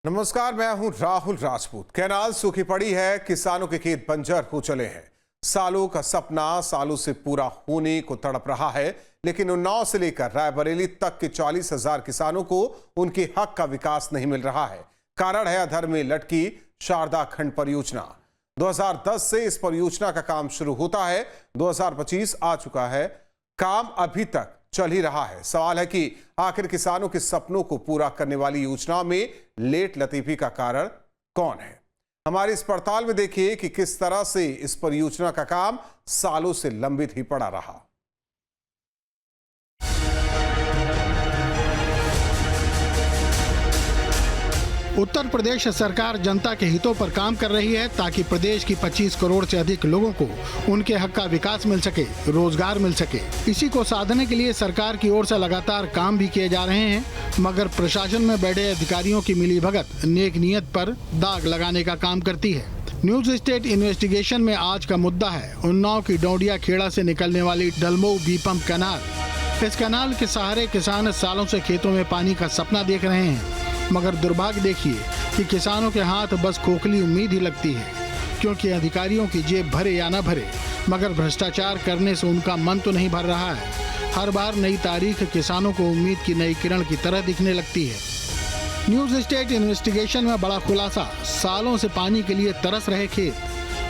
नमस्कार, मैं हूं राहुल राजपूत। कैनाल सूखी पड़ी है, किसानों के खेत बंजर हो चले हैं। सालों का सपना सालों से पूरा होने को तड़प रहा है, लेकिन उन्नाव से लेकर रायबरेली तक के 40,000 किसानों को उनके हक का विकास नहीं मिल रहा है। कारण है अधर में लटकी शारदा खंड परियोजना। 2010 से इस परियोजना का काम शुरू होता है, 2025 आ चुका है, काम अभी तक चल ही रहा है। सवाल है कि आखिर किसानों के सपनों को पूरा करने वाली योजना में लेट लतीफी का कारण कौन है। हमारी इस पड़ताल में देखिए कि किस तरह से इस परियोजना का काम सालों से लंबित ही पड़ा रहा। उत्तर प्रदेश सरकार जनता के हितों पर काम कर रही है ताकि प्रदेश की 25 करोड़ से अधिक लोगों को उनके हक का विकास मिल सके, रोजगार मिल सके। इसी को साधने के लिए सरकार की ओर से लगातार काम भी किए जा रहे हैं, मगर प्रशासन में बैठे अधिकारियों की मिलीभगत नेक नियत पर दाग लगाने का काम करती है। न्यूज स्टेट इन्वेस्टिगेशन में आज का मुद्दा है उन्नाव की डोंडिया खेड़ा से निकलने वाली डलमऊ बीपम कैनाल। इस कैनाल के सहारे किसान सालों से खेतों में पानी का सपना देख रहे हैं, मगर दुर्भाग्य देखिए कि किसानों के हाथ बस खोखली उम्मीद ही लगती है, क्योंकि अधिकारियों की जेब भरे या न भरे, मगर भ्रष्टाचार करने से उनका मन तो नहीं भर रहा है। हर बार नई तारीख किसानों को उम्मीद की नई किरण की तरह दिखने लगती है। न्यूज स्टेट इन्वेस्टिगेशन में बड़ा खुलासा, सालों से पानी के लिए तरस रहे खेत,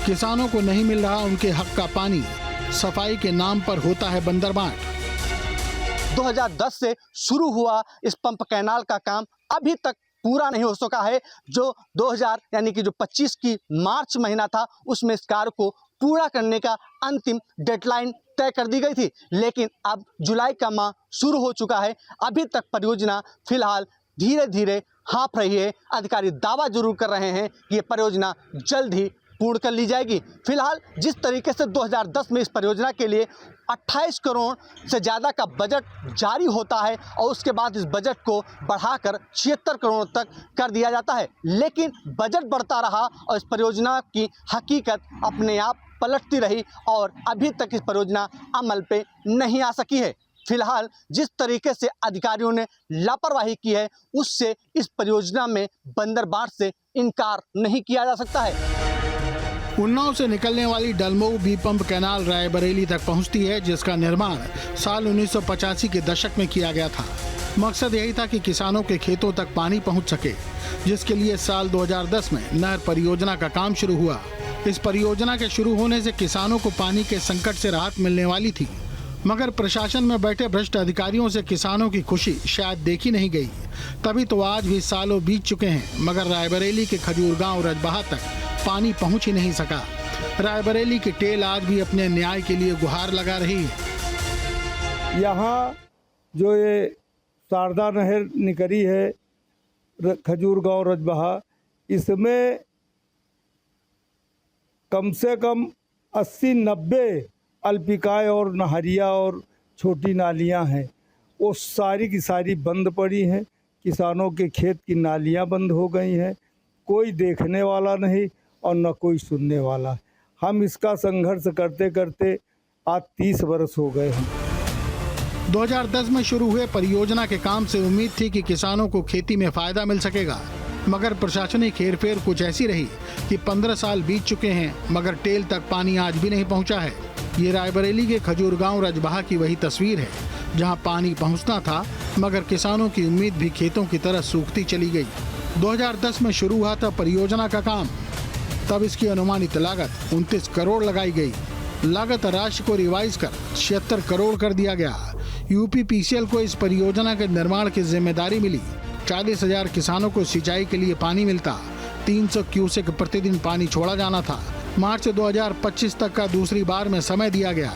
किसानों को नहीं मिल रहा उनके हक का पानी, सफाई के नाम पर होता है बंदरबांट। 2010 से शुरू हुआ इस पंप कैनाल का काम अभी तक पूरा नहीं हो सका है। जो 2000 यानी कि जो 25 की मार्च महीना था, उसमें इस कार्य को पूरा करने का अंतिम डेडलाइन तय कर दी गई थी, लेकिन अब जुलाई का माह शुरू हो चुका है, अभी तक परियोजना फिलहाल धीरे धीरे हाँफ रही है। अधिकारी दावा जरूर कर रहे हैं कि ये परियोजना जल्द ही पूर्ण कर ली जाएगी। फिलहाल जिस तरीके से 2010 में इस परियोजना के लिए 28 करोड़ से ज़्यादा का बजट जारी होता है और उसके बाद इस बजट को बढ़ाकर 76 करोड़ तक कर दिया जाता है, लेकिन बजट बढ़ता रहा और इस परियोजना की हकीकत अपने आप पलटती रही और अभी तक इस परियोजना अमल पे नहीं आ सकी है। फिलहाल जिस तरीके से अधिकारियों ने लापरवाही की है, उससे इस परियोजना में बंदरबांट से इनकार नहीं किया जा सकता है। उन्नाव से निकलने वाली डलमऊ बीपम कैनाल रायबरेली तक पहुंचती है, जिसका निर्माण साल 1985 के दशक में किया गया था। मकसद यही था कि किसानों के खेतों तक पानी पहुंच सके, जिसके लिए साल 2010 में नहर परियोजना का काम शुरू हुआ। इस परियोजना के शुरू होने से किसानों को पानी के संकट से राहत मिलने वाली थी, मगर प्रशासन में बैठे भ्रष्ट अधिकारियों से किसानों की खुशी शायद देखी नहीं गई। तभी तो आज भी सालों बीत चुके हैं, मगर रायबरेली के खजूर गांव रजबहा तक पानी पहुंच ही नहीं सका। रायबरेली की टेल आज भी अपने न्याय के लिए गुहार लगा रही है। यहाँ जो ये शारदा नहर निकली है खजूर गांव रजबहा, इसमें कम से कम 80-90 अल्पिकाएँ और नहरिया और छोटी नालियाँ हैं। वो सारी की सारी बंद पड़ी हैं। किसानों के खेत की नालियाँ बंद हो गई हैं। कोई देखने वाला नहीं और न कोई सुनने वाला। हम इसका संघर्ष करते करते आज 30 वर्ष हो गए हैं। 2010 में शुरू हुए परियोजना के काम से उम्मीद थी कि किसानों को खेती में फायदा मिल सकेगा, मगर प्रशासनिक हेरफेर कुछ ऐसी रही कि 15 साल बीत चुके हैं, मगर टेल तक पानी आज भी नहीं पहुंचा है। ये रायबरेली के खजूर गांव रजबहा की वही तस्वीर है, जहां पानी पहुंचना था, मगर किसानों की उम्मीद भी खेतों की तरह सूखती चली गई। 2010 में शुरू हुआ था परियोजना का काम, तब इसकी अनुमानित लागत 29 करोड़ लगाई गई। लागत राशि को रिवाइज कर 76 करोड़ कर दिया गया। यूपीपीसीएल को इस परियोजना के निर्माण की जिम्मेदारी मिली। 40,000 किसानों को सिंचाई के लिए पानी मिलता, 300 क्यूसेक प्रतिदिन पानी छोड़ा जाना था। मार्च 2025 तक का दूसरी बार में समय दिया गया।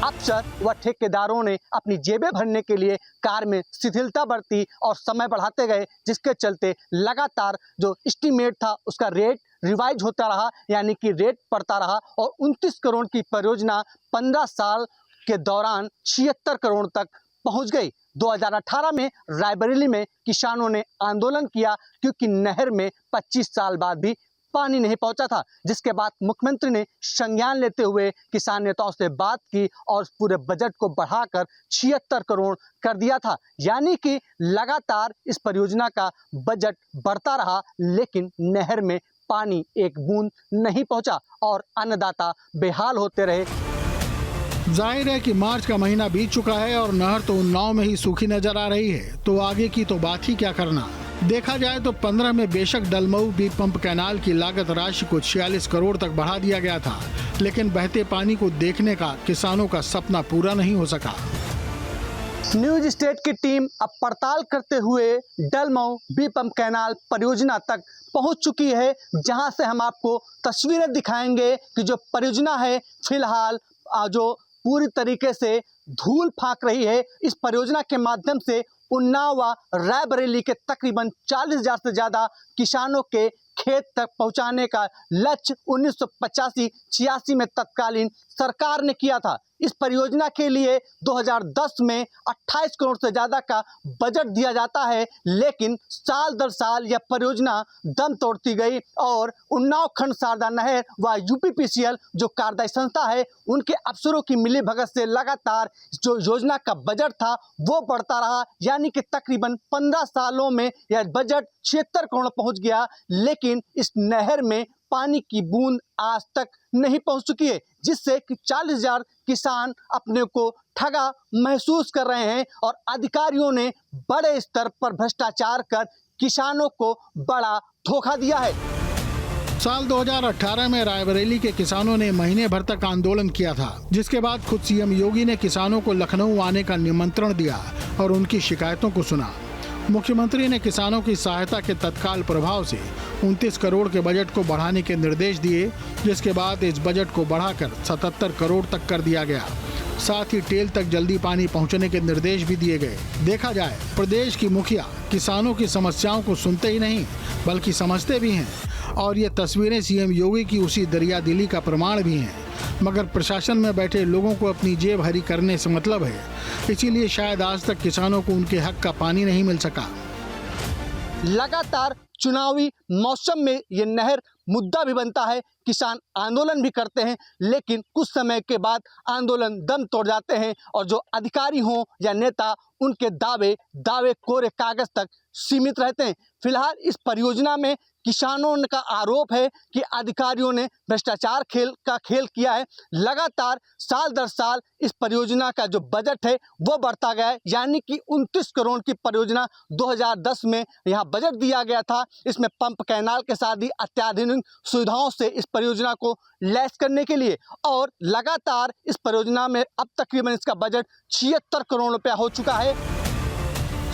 अफसर व ठेकेदारों ने अपनी जेबें भरने के लिए कार्य में शिथिलता बरती और समय बढ़ाते गए, जिसके चलते लगातार जो एस्टीमेट था उसका रेट रिवाइज होता रहा, यानी कि रेट बढ़ता रहा और 29 करोड़ की परियोजना 15 साल के दौरान 76 करोड़ तक पहुंच गई। 2018 में रायबरेली में किसानों ने आंदोलन किया, क्योंकि नहर में 25 साल बाद भी पानी नहीं पहुंचा था, जिसके बाद मुख्यमंत्री ने संज्ञान लेते हुए किसान नेताओं से बात की और पूरे बजट को बढ़ाकर 76 करोड़ कर दिया था। यानी कि लगातार इस परियोजना का बजट बढ़ता रहा, लेकिन नहर में पानी एक बूंद नहीं पहुंचा और अन्नदाता बेहाल होते रहे। जाहिर है कि मार्च का महीना बीत चुका है और नहर तो उन्नाव में ही सूखी नजर आ रही है, तो आगे की तो बात ही क्या करना। देखा जाए तो 15 में बेशक डलमऊ बी पंप कैनाल की लागत राशि को 46 करोड़ तक बढ़ा दिया गया था, लेकिन बहते पानी को देखने का किसानों का सपना पूरा नहीं हो सका। न्यूज स्टेट की टीम अब पड़ताल करते हुए डलमऊ बी पंप कैनाल परियोजना तक पहुंच चुकी है, जहां से हम आपको तस्वीरें दिखाएंगे कि जो परियोजना है फिलहाल जो पूरी तरीके से धूल फांक रही है। इस परियोजना के माध्यम से उन्नाव व रायबरेली के तकरीबन 40,000 से ज़्यादा किसानों के खेत तक पहुंचाने का लक्ष्य 1985-86 में तत्कालीन सरकार ने किया था। इस परियोजना के लिए 2010 में 28 करोड़ से ज़्यादा का बजट दिया जाता है, लेकिन साल दर साल यह परियोजना दम तोड़ती गई और उन्नाव खंड शारदा नहर व यूपीपीसीएल जो कार्यदायी संस्था है, उनके अफसरों की मिलीभगत से लगातार जो योजना का बजट था वो बढ़ता रहा। यानी कि तकरीबन 15 सालों में यह बजट 76 करोड़ पहुँच गया, लेकिन इस नहर में पानी की बूंद आज तक नहीं पहुंच चुकी है, जिससे कि 40,000 किसान अपने को ठगा महसूस कर रहे हैं और अधिकारियों ने बड़े स्तर पर भ्रष्टाचार कर किसानों को बड़ा धोखा दिया है। साल 2018 में रायबरेली के किसानों ने महीने भर तक आंदोलन किया था, जिसके बाद खुद सीएम योगी ने किसानों को लखनऊ आने का निमंत्रण दिया और उनकी शिकायतों को सुना। मुख्यमंत्री ने किसानों की सहायता के तत्काल प्रभाव से 29 करोड़ के बजट को बढ़ाने के निर्देश दिए, जिसके बाद इस बजट को बढ़ाकर 77 करोड़ तक कर दिया गया। साथ ही टेल तक जल्दी पानी पहुंचने के निर्देश भी दिए गए। देखा जाए, प्रदेश की मुखिया किसानों की समस्याओं को सुनते ही नहीं बल्कि समझते भी हैं, और ये तस्वीरें सीएम योगी की उसी दरियादिली का प्रमाण भी हैं। मगर प्रशासन में बैठे लोगों को अपनी जेब हरी करने से मतलब है, इसीलिए शायद आज तक किसानों को उनके हक का पानी नहीं मिल सका। लगातार चुनावी मौसम में ये नहर मुद्दा भी बनता है, किसान आंदोलन भी करते हैं, लेकिन कुछ समय के बाद आंदोलन दम तोड़ जाते हैं और जो अधिकारी हों या नेता, उनके दावे कोरे कागज तक सीमित रहते हैं। फिलहाल इस परियोजना में किसानों का आरोप है कि अधिकारियों ने भ्रष्टाचार खेल किया है। लगातार साल दर साल इस परियोजना का जो बजट है वो बढ़ता गया है। यानी कि 29 करोड़ की परियोजना 2010 में यहाँ बजट दिया गया था। इसमें पंप कैनाल के साथ ही अत्याधुनिक सुविधाओं से इस परियोजना को लैस करने के लिए, और लगातार इस परियोजना में अब तकरीबन इसका बजट 76 करोड़ रुपया हो चुका है।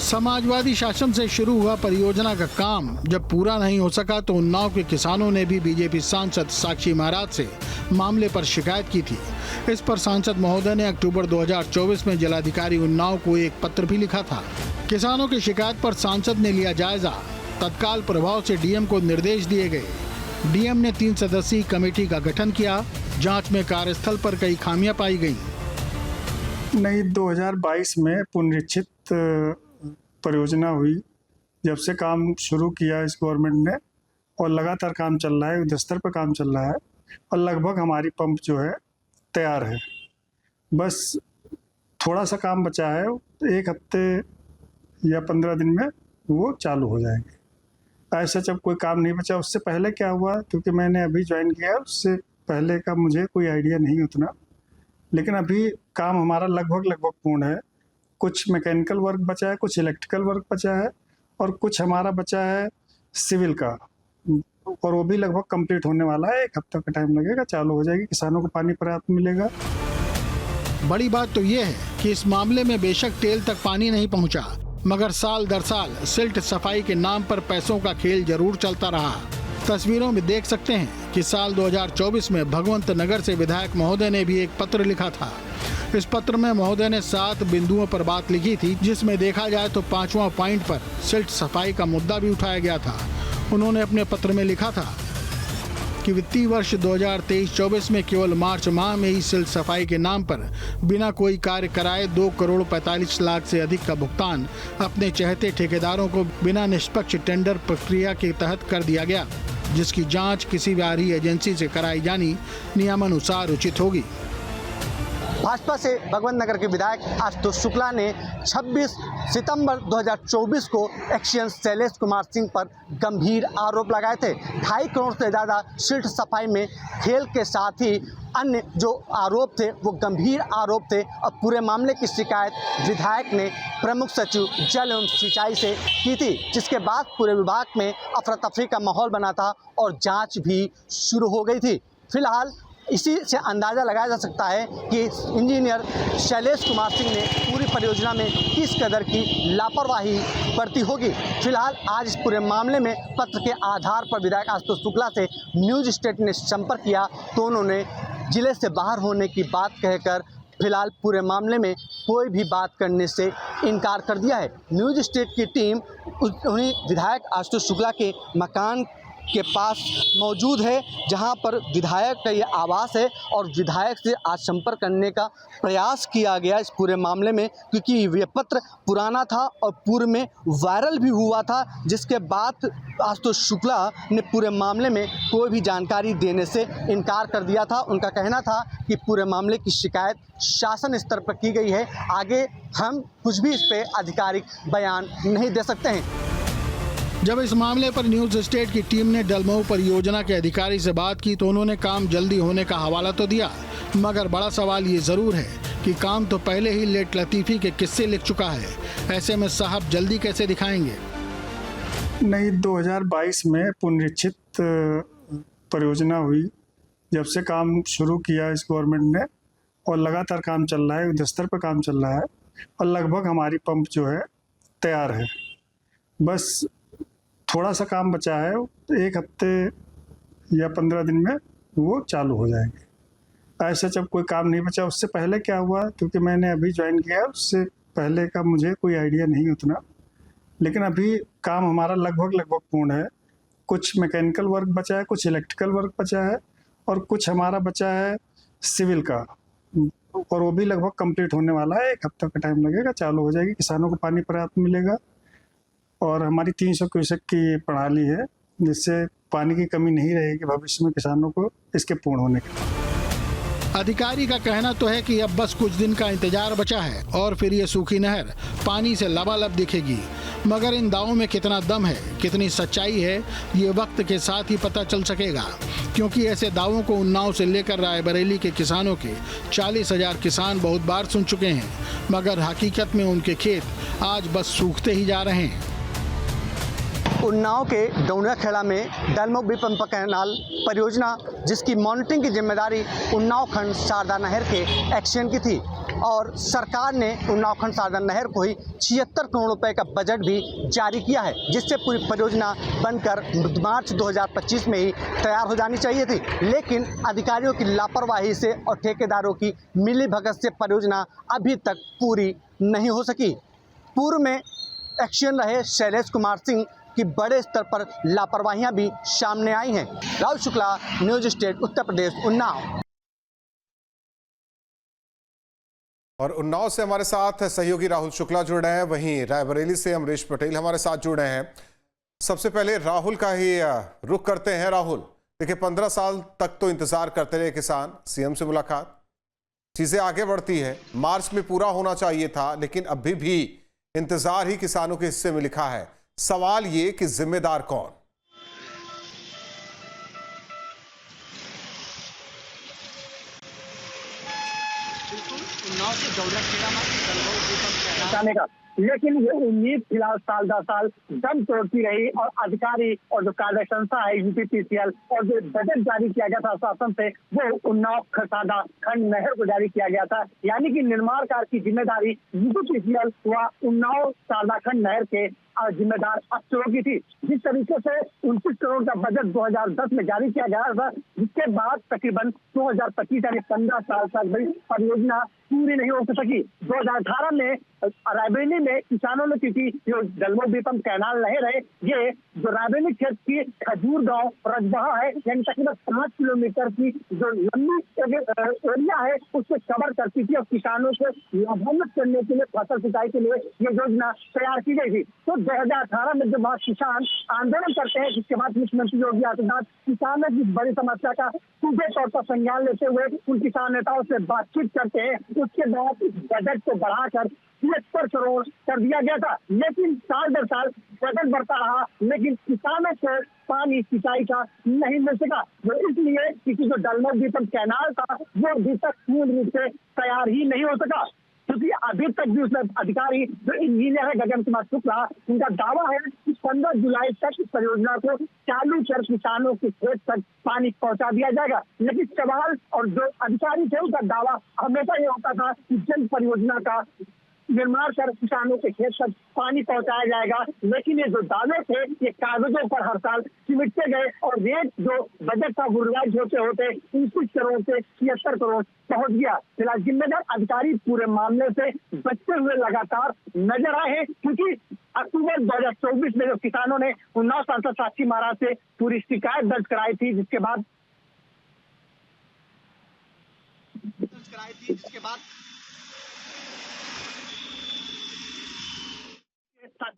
समाजवादी शासन से शुरू हुआ परियोजना का काम जब पूरा नहीं हो सका तो उन्नाव के किसानों ने भी बीजेपी सांसद साक्षी महाराज से मामले पर शिकायत की थी। इस पर सांसद महोदय ने अक्टूबर 2024 में जिलाधिकारी उन्नाव को एक पत्र भी लिखा था। किसानों की शिकायत पर सांसद ने लिया जायजा। तत्काल प्रभाव से डीएम को निर्देश दिए गए। डीएम ने 3 सदस्यीय कमेटी का गठन किया। जांच में कार्यस्थल पर कई खामियां पाई गई। नहीं, 2022 में पुनरीक्षित परियोजना हुई। जब से काम शुरू किया इस गवर्नमेंट ने, और लगातार काम चल रहा है, युद्धस्तर पर काम चल रहा है, और लगभग हमारी पंप जो है तैयार है। बस थोड़ा सा काम बचा है, 1 हफ्ते या 15 दिन में वो चालू हो जाएंगे। ऐसा जब कोई काम नहीं बचा। उससे पहले क्या हुआ, क्योंकि मैंने अभी ज्वाइन किया, उससे पहले का मुझे कोई आइडिया नहीं उतना, लेकिन अभी काम हमारा लगभग पूर्ण है। कुछ मैकेनिकल वर्क बचा है, कुछ इलेक्ट्रिकल वर्क बचा है, और कुछ हमारा बचा है सिविल का, और वो भी लगभग कंप्लीट होने वाला है। 1 हफ्ते का टाइम लगेगा, चालू हो जाएगी। किसानों को पानी पर्याप्त मिलेगा। बड़ी बात तो ये है कि इस मामले में बेशक टेल तक पानी नहीं पहुंचा, मगर साल दर साल सिल्ट सफाई के नाम पर पैसों का खेल जरूर चलता रहा। तस्वीरों में देख सकते हैं कि साल 2024 में भगवंत नगर से विधायक महोदय ने भी एक पत्र लिखा था। इस पत्र में महोदय ने 7 बिंदुओं पर बात लिखी थी, जिसमें देखा जाए तो 5वां पॉइंट पर सिल्ट सफाई का मुद्दा भी उठाया गया था। उन्होंने अपने पत्र में लिखा था कि वित्तीय वर्ष 2023-24 में केवल मार्च माह में ही सिल्ट सफाई के नाम पर बिना कोई कार्य कराए 2 करोड़ 45 लाख से अधिक का भुगतान अपने चहेते ठेकेदारों को बिना निष्पक्ष टेंडर प्रक्रिया के तहत कर दिया गया। जिसकी जांच किसी बाहरी एजेंसी से कराई जानी नियमानुसार उचित होगी। भाजपा से भगवंत नगर के विधायक आशुतोष शुक्ला ने 26 सितंबर 2024 को एक्शन शैलेश कुमार सिंह पर गंभीर आरोप लगाए थे। 2.5 करोड़ से ज़्यादा सिल्ट सफाई में खेल के साथ ही अन्य जो आरोप थे वो गंभीर आरोप थे और पूरे मामले की शिकायत विधायक ने प्रमुख सचिव जल एवं सिंचाई से की थी, जिसके बाद पूरे विभाग में अफरा तफरी का माहौल बना था और जाँच भी शुरू हो गई थी। फिलहाल इसी से अंदाज़ा लगाया जा सकता है कि इंजीनियर शैलेश कुमार सिंह ने पूरी परियोजना में किस कदर की लापरवाही बरती होगी। फिलहाल आज इस पूरे मामले में पत्र के आधार पर विधायक आशुतोष शुक्ला से न्यूज स्टेट ने संपर्क किया तो उन्होंने जिले से बाहर होने की बात कहकर फिलहाल पूरे मामले में कोई भी बात करने से इनकार कर दिया है। न्यूज स्टेट की टीम उन्हीं विधायक आशुतोष शुक्ला के मकान के पास मौजूद है, जहां पर विधायक का ये आवास है और विधायक से आज संपर्क करने का प्रयास किया गया इस पूरे मामले में, क्योंकि ये पत्र पुराना था और पूर्व में वायरल भी हुआ था, जिसके बाद आशुतोष शुक्ला ने पूरे मामले में कोई भी जानकारी देने से इनकार कर दिया था। उनका कहना था कि पूरे मामले की शिकायत शासन स्तर पर की गई है, आगे हम कुछ भी इस पर आधिकारिक बयान नहीं दे सकते हैं। जब इस मामले पर न्यूज स्टेट की टीम ने डलमऊ परियोजना के अधिकारी से बात की तो उन्होंने काम जल्दी होने का हवाला तो दिया, मगर बड़ा सवाल ये जरूर है कि काम तो पहले ही लेट लतीफी के किस्से लिख चुका है। ऐसे में साहब जल्दी कैसे दिखाएंगे? नहीं, 2022 में पुनरीक्षित परियोजना हुई, जब से काम शुरू किया इस गवर्नमेंट ने और लगातार काम चल रहा है, युद्धस्तर पर काम चल रहा है और लगभग हमारी पंप जो है तैयार है। बस थोड़ा सा काम बचा है, 1 हफ्ते या 15 दिन में वो चालू हो जाएंगे। ऐसा जब कोई काम नहीं बचा। उससे पहले क्या हुआ, क्योंकि मैंने अभी ज्वाइन किया, उससे पहले का मुझे कोई आइडिया नहीं उतना, लेकिन अभी काम हमारा लगभग पूर्ण है। कुछ मैकेनिकल वर्क बचा है, कुछ इलेक्ट्रिकल वर्क बचा है और कुछ हमारा बचा है सिविल का, और वो भी लगभग कंप्लीट होने वाला है। 1 हफ्ते का टाइम लगेगा, चालू हो जाएगी। किसानों को पानी पर्याप्त मिलेगा और हमारी 300 क्यूसेक की प्रणाली है, जिससे पानी की कमी नहीं रहेगी भविष्य में किसानों को इसके पूर्ण होने के बाद। अधिकारी का कहना तो है कि अब बस कुछ दिन का इंतजार बचा है और फिर ये सूखी नहर पानी से लबालब दिखेगी, मगर इन दावों में कितना दम है, कितनी सच्चाई है, ये वक्त के साथ ही पता चल सकेगा, क्योंकि ऐसे दावों को उन्नाव से लेकर रायबरेली के किसानों के 40,000 किसान बहुत बार सुन चुके हैं, मगर हकीकत में उनके खेत आज बस सूखते ही जा रहे हैं। उन्नाव के डौनिया खेड़ा में डलमऊ पंप कैनाल परियोजना, जिसकी मॉनिटरिंग की जिम्मेदारी उन्नाव खंड शारदा नहर के एक्शन की थी और सरकार ने उन्नाव खंड शारदा नहर को ही 76 करोड़ रुपए का बजट भी जारी किया है, जिससे पूरी परियोजना बनकर मार्च 2025 में ही तैयार हो जानी चाहिए थी। लेकिन अधिकारियों की लापरवाही से और ठेकेदारों की मिलीभगत से परियोजना अभी तक पूरी नहीं हो सकी। पूर्व में एक्शन रहे शैलेश कुमार सिंह की बड़े स्तर पर लापरवाहियां भी सामने आई हैं। Rahul Shukla, news state, Uttar Pradesh, Unnao. और उन्नाव से हमारे साथ सहयोगी राहुल शुक्ला जुड़ रहे हैं, वहीं रायबरेली से अमरीश पटेल हमारे साथ जुड़ रहे हैं। सबसे पहले राहुल का ही रुख करते हैं। राहुल, देखिए 15 साल तक तो इंतजार करते रहे किसान, सीएम से मुलाकात, चीजें आगे बढ़ती है, मार्च में पूरा होना चाहिए था, लेकिन अभी भी इंतजार ही किसानों के हिस्से में लिखा है। सवाल ये कि जिम्मेदार कौन? का, लेकिन ये उम्मीद फिलहाल साल 10 साल दम तोड़ती रही और अधिकारी और जो कार्य संस्था है यूपीपीसीएल और जो बजट जारी किया गया था शासन से, वो उन्नाव शारदा खंड नहर को जारी किया गया था। यानी कि निर्माण कार्य की जिम्मेदारी यूपीपीसीएल व उन्नाव शारदा खंड नहर के जिम्मेदार अफसरों की थी। जिस तरीके से 29 करोड़ का बजट 2010 में जारी किया गया था, जिसके बाद तकरीबन 2025 यानी 15 साल तक भाई परियोजना पूरी नहीं हो सकी। 2018 में रायबरेली में किसानों ने, क्योंकि जो दलमो बीपम कैनाल नहीं रहे, ये जो रायबरेली क्षेत्र की खजूर गांव रजबहा है, यानी तकरीबन 5 किलोमीटर की जो लंबी एरिया है उसको कवर करती थी और किसानों को लाभान्वित करने के लिए, फसल सिंचाई के लिए ये योजना तैयार की गई थी। तो 2018 में जब वहाँ किसान आंदोलन करते हैं, जिसके बाद मुख्यमंत्री योगी आदित्यनाथ किसानों की बड़ी समस्या का सीधे तौर पर संज्ञान लेते हुए उन किसान नेताओं से बातचीत करते हैं। उसके बाद इस बजट को बढ़ाकर 73 करोड़ कर दिया गया था, लेकिन साल दर साल बजट बढ़ता रहा, लेकिन किसानों को पानी सिंचाई का नहीं मिल सका। वो इसलिए क्योंकि जो दलमो बीपम कैनाल था वो अभी तक पूर्ण रूप से तैयार ही नहीं हो सका, क्योंकि अभी तक भी उसमें अधिकारी जो इंजीनियर है गगन कुमार शुक्ला, उनका दावा है कि 15 जुलाई तक इस परियोजना को चालू कर किसानों के खेत तक पानी पहुंचा दिया जाएगा। लेकिन सवाल और जो अधिकारी थे उनका दावा हमेशा ये होता था कि जल्द परियोजना का निर्माण कर किसानों के खेत तक पानी पहुंचाया जाएगा, लेकिन ये जो दावे थे ये कागजों पर हर साल सिमटते गए और रेट जो बजट का गुरुराज होते होते 29 करोड़ से 76 करोड़ पहुंच गया। फिलहाल जिम्मेदार अधिकारी पूरे मामले से बचते हुए लगातार नजर आए हैं, क्योंकि अक्टूबर 2024 में जो किसानों ने उन्नाव सांसद साक्षी महाराज से पूरी शिकायत दर्ज कराई थी, जिसके बाद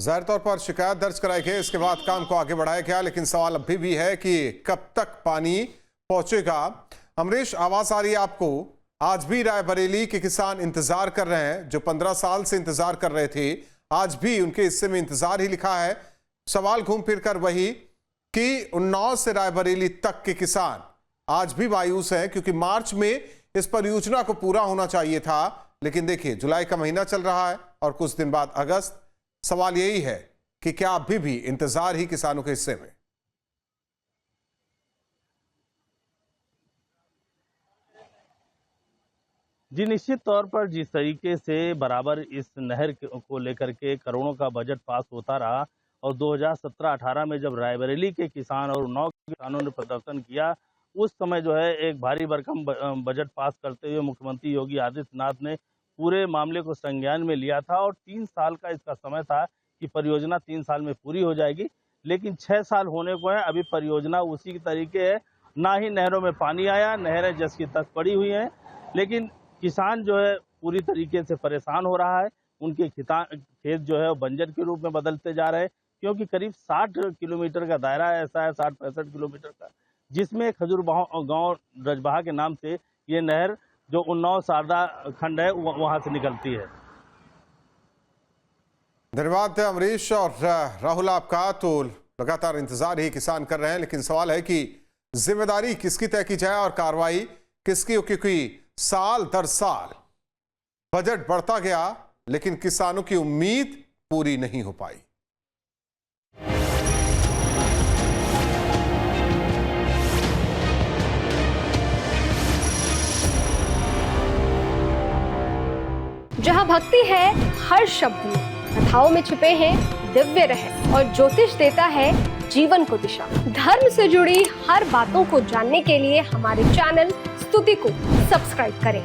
जाहिर तौर पर शिकायत दर्ज कराई गई, इसके बाद काम को आगे बढ़ाया गया, लेकिन सवाल अभी भी है कि कब तक पानी पहुंचेगा। अमरीश, आवाज आ रही है आपको? आज भी रायबरेली के किसान इंतजार कर रहे हैं, जो 15 साल से इंतजार कर रहे थे, आज भी उनके हिस्से में इंतजार ही लिखा है। सवाल घूम फिर कर वही कि उन्नाव से रायबरेली तक के किसान आज भी मायूस हैं, क्योंकि मार्च में इस परियोजना को पूरा होना चाहिए था, लेकिन देखिए जुलाई का महीना चल रहा है और कुछ दिन बाद अगस्त। सवाल यही है कि क्या अभी भी इंतजार ही किसानों के हिस्से में? जी, निश्चित तौर पर जिस तरीके से बराबर इस नहर को लेकर के करोड़ों का बजट पास होता रहा और 2017-18 में जब रायबरेली के किसान और उन्नाव के किसानों ने प्रदर्शन किया, उस समय जो है एक भारी भरकम बजट पास करते हुए मुख्यमंत्री योगी आदित्यनाथ ने पूरे मामले को संज्ञान में लिया था और 3 साल का इसका समय था कि परियोजना 3 साल में पूरी हो जाएगी, लेकिन 6 साल होने को है, अभी परियोजना उसी की तरीके है। ना ही नहरों में पानी आया, नहरें जस की तस पड़ी हुई हैं, लेकिन किसान जो है पूरी तरीके से परेशान हो रहा है। उनके खेत जो है वो बंजर के रूप में बदलते जा रहे हैं, क्योंकि करीब 60 किलोमीटर का दायरा ऐसा है, 60-65 किलोमीटर का, जिसमें खजूर गांव रजबहा के नाम से ये नहर जो उन्नाव शारदा खंड है वहां से निकलती है। धन्यवाद अमरीश और राहुल आपका। तो लगातार इंतजार ही किसान कर रहे हैं, लेकिन सवाल है कि जिम्मेदारी किसकी तय की जाए और कार्रवाई किसकी, क्योंकि साल दर साल बजट बढ़ता गया, लेकिन किसानों की उम्मीद पूरी नहीं हो पाई। जहाँ भक्ति है हर शब्द में, कथाओं में छुपे हैं दिव्य रहस्य और ज्योतिष देता है जीवन को दिशा। धर्म से जुड़ी हर बातों को जानने के लिए हमारे चैनल स्तुति को सब्सक्राइब करें।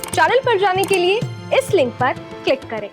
चैनल पर जाने के लिए इस लिंक पर क्लिक करें।